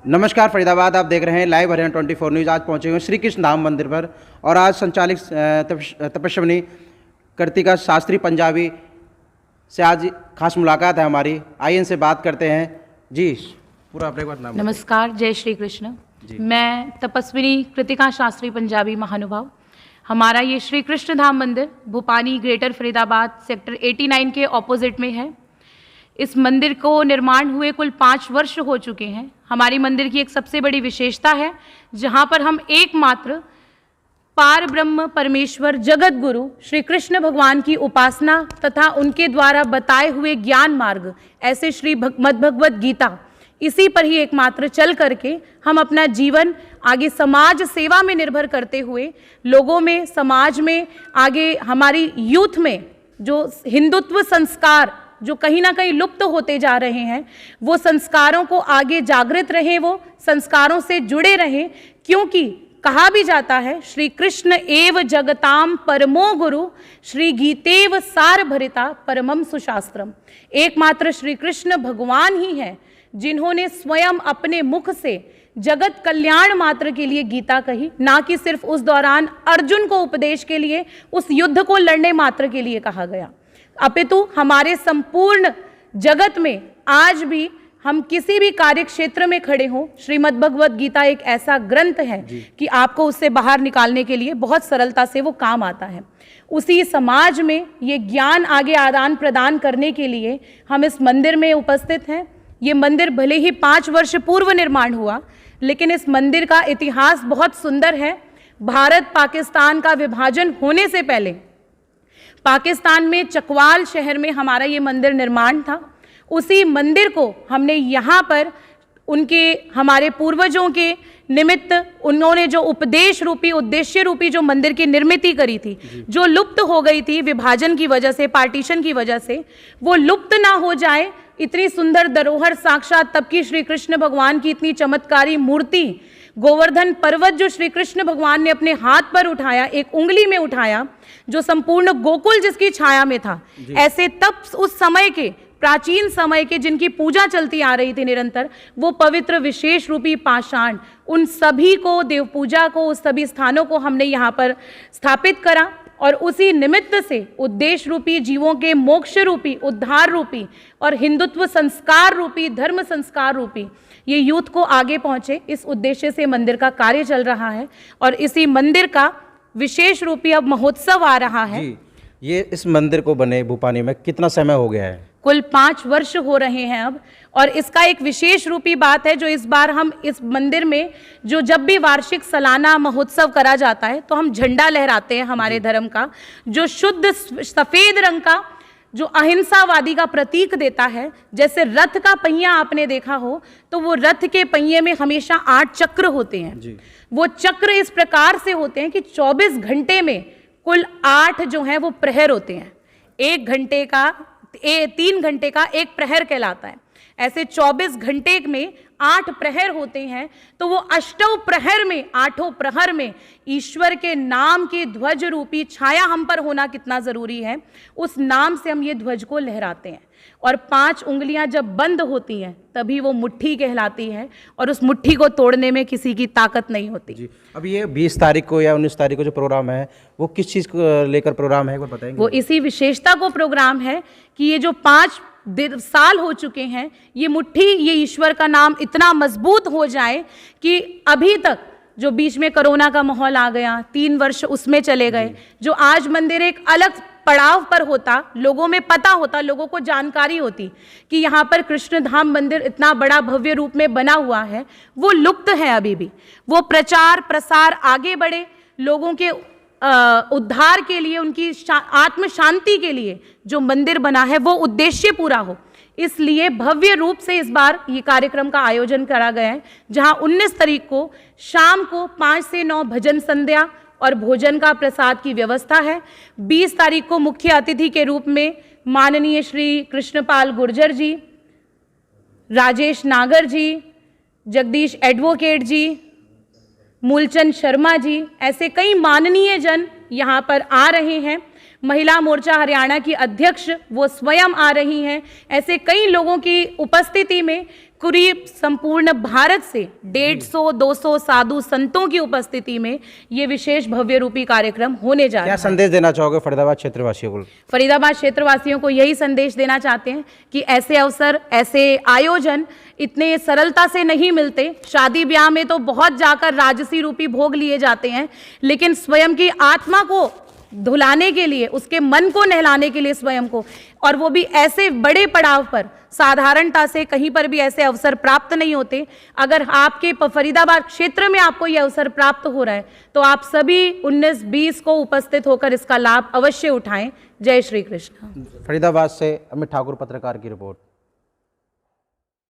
नमस्कार फरीदाबाद, आप देख रहे हैं लाइव हरियाणा 24 न्यूज़। आज पहुंचे हुए श्री कृष्ण धाम मंदिर पर और आज संचालित तपस्विनी कृतिका शास्त्री पंजाबी से आज खास मुलाकात है हमारी। आइए इनसे बात करते हैं। जी पूरा अपने बात नाम। नमस्कार, जय श्री कृष्ण। मैं तपस्विनी कृतिका शास्त्री पंजाबी महानुभाव। हमारा ये श्री कृष्ण धाम मंदिर भूपानी ग्रेटर फरीदाबाद सेक्टर 89 के ऑपोजिट में है। इस मंदिर को निर्माण हुए कुल 5 वर्ष हो चुके हैं। हमारी मंदिर की एक सबसे बड़ी विशेषता है जहाँ पर हम एकमात्र पार ब्रह्म परमेश्वर जगत गुरु श्री कृष्ण भगवान की उपासना तथा उनके द्वारा बताए हुए ज्ञान मार्ग ऐसे श्री मद्भगवत गीता, इसी पर ही एकमात्र चल करके हम अपना जीवन आगे समाज सेवा में निर्भर करते हुए लोगों में, समाज में, आगे हमारी यूथ में जो हिंदुत्व संस्कार जो कहीं ना कहीं लुप्त होते जा रहे हैं, वो संस्कारों को आगे जागृत रहें, वो संस्कारों से जुड़े रहें। क्योंकि कहा भी जाता है श्री कृष्ण एव जगताम परमो गुरु श्री गीतेव सार भरिता परमम सुशास्त्रम। एकमात्र श्री कृष्ण भगवान ही है जिन्होंने स्वयं अपने मुख से जगत कल्याण मात्र के लिए गीता कही, ना कि सिर्फ उस दौरान अर्जुन को उपदेश के लिए, उस युद्ध को लड़ने मात्र के लिए कहा गया, अपितु हमारे संपूर्ण जगत में आज भी हम किसी भी कार्य क्षेत्र में खड़े हों, श्रीमद् भगवत गीता एक ऐसा ग्रंथ है कि आपको उससे बाहर निकालने के लिए बहुत सरलता से वो काम आता है। उसी समाज में ये ज्ञान आगे आदान प्रदान करने के लिए हम इस मंदिर में उपस्थित हैं। ये मंदिर भले ही 5 वर्ष पूर्व निर्माण हुआ, लेकिन इस मंदिर का इतिहास बहुत सुंदर है। भारत पाकिस्तान का विभाजन होने से पहले पाकिस्तान में चकवाल शहर में हमारा ये मंदिर निर्माण था। उसी मंदिर को हमने यहाँ पर हमारे पूर्वजों के निमित्त उन्होंने जो उपदेश रूपी, उद्देश्य रूपी जो मंदिर की निर्मिति करी थी, जो लुप्त हो गई थी विभाजन की वजह से, पार्टीशन की वजह से, वो लुप्त ना हो जाए, इतनी सुंदर धरोहर साक्षात तब की श्री कृष्ण भगवान की इतनी चमत्कारी मूर्ति, गोवर्धन पर्वत जो श्री कृष्ण भगवान ने अपने हाथ पर उठाया, एक उंगली में उठाया, जो संपूर्ण गोकुल जिसकी छाया में था, ऐसे तब उस समय के प्राचीन समय के जिनकी पूजा चलती आ रही थी निरंतर, वो पवित्र विशेष रूपी पाषाण, उन सभी को, देव पूजा को, उस सभी स्थानों को हमने यहाँ पर स्थापित करा और उसी निमित्त से उद्देश्य रूपी, जीवों के मोक्ष रूपी, उद्धार रूपी और हिंदुत्व संस्कार रूपी, धर्म संस्कार रूपी ये यूथ को आगे पहुंचे, इस उद्देश्य से मंदिर का कार्य चल रहा है। और इसी मंदिर का विशेष रूपी अब महोत्सव आ रहा है। जी, ये इस मंदिर को बने भूपानी में कितना समय हो गया है? कुल 5 वर्ष हो रहे हैं अब। और इसका एक विशेष रूपी बात है जो इस बार हम इस मंदिर में जो जब भी वार्षिक सालाना महोत्सव करा जाता है तो हम झंडा लहराते हैं हमारे धर्म का, जो शुद्ध सफ़ेद रंग का, जो अहिंसावादी का प्रतीक देता है। जैसे रथ का पहिया आपने देखा हो तो वो रथ के पहिए में हमेशा 8 चक्र होते हैं। वो चक्र इस प्रकार से होते हैं कि 24 घंटे में कुल 8 जो हैं वो प्रहर होते हैं। 1 घंटे का 3 घंटे का 1 प्रहर कहलाता है। ऐसे 24 घंटे में 8 प्रहर होते हैं। तो वो अष्टों प्रहर में, 8 प्रहर में ईश्वर के नाम की ध्वज रूपी छाया हम पर होना कितना जरूरी है, उस नाम से हम ये ध्वज को लहराते हैं। और 5 उंगलियां जब बंद होती हैं तभी वो मुट्ठी कहलाती है और उस मुट्ठी को तोड़ने में किसी की ताकत नहीं होती। जी, अब ये 20 तारीख को या 19 तारीख को जो प्रोग्राम है वो किस चीज़ को लेकर प्रोग्राम है, वो बताएंगे? वो इसी विशेषता को प्रोग्राम है कि ये जो 5 साल हो चुके हैं, ये मुट्ठी, ये ईश्वर का नाम इतना मजबूत हो जाए कि अभी तक जो बीच में कोरोना का माहौल आ गया, 3 वर्ष उसमें चले गए, जो आज मंदिर एक अलग पड़ाव पर होता, लोगों में पता होता, लोगों को जानकारी होती कि यहाँ पर कृष्ण धाम मंदिर इतना बड़ा भव्य रूप में बना हुआ है, वो लुप्त है अभी भी। वो प्रचार प्रसार आगे बढ़े, लोगों के उद्धार के लिए, उनकी आत्म शांति के लिए जो मंदिर बना है वो उद्देश्य पूरा हो, इसलिए भव्य रूप से इस बार ये कार्यक्रम का आयोजन करा गया है। जहां 19 तारीख को शाम को 5 से 9 भजन संध्या और भोजन का प्रसाद की व्यवस्था है। 20 तारीख को मुख्य अतिथि के रूप में माननीय श्री कृष्णपाल गुर्जर जी, राजेश नागर जी, जगदीश एडवोकेट जी, मूलचंद शर्मा जी, ऐसे कई माननीय जन यहाँ पर आ रहे हैं। महिला मोर्चा हरियाणा की अध्यक्ष वो स्वयं आ रही हैं। ऐसे कई लोगों की उपस्थिति में करीब संपूर्ण भारत से 150-200 साधु संतों की उपस्थिति में ये विशेष भव्य रूपी कार्यक्रम होने जा रहा क्या है। संदेश देना चाहोगे फरीदाबाद क्षेत्रवासियों को? फरीदाबाद क्षेत्रवासियों को यही संदेश देना चाहते हैं कि ऐसे अवसर, ऐसे आयोजन इतने सरलता से नहीं मिलते। शादी ब्याह में तो बहुत जाकर राजसी रूपी भोग लिए जाते हैं, लेकिन स्वयं की आत्मा को धुलाने के लिए, उसके मन को नहलाने के लिए स्वयं को, और वो भी ऐसे बड़े पड़ाव पर, साधारणता से कहीं पर भी ऐसे अवसर प्राप्त नहीं होते। अगर आपके फरीदाबाद क्षेत्र में आपको ये अवसर प्राप्त हो रहा है तो आप सभी 19-20 को उपस्थित होकर इसका लाभ अवश्य उठाएं। जय श्री कृष्ण। फरीदाबाद से अमित ठाकुर, पत्रकार की रिपोर्ट।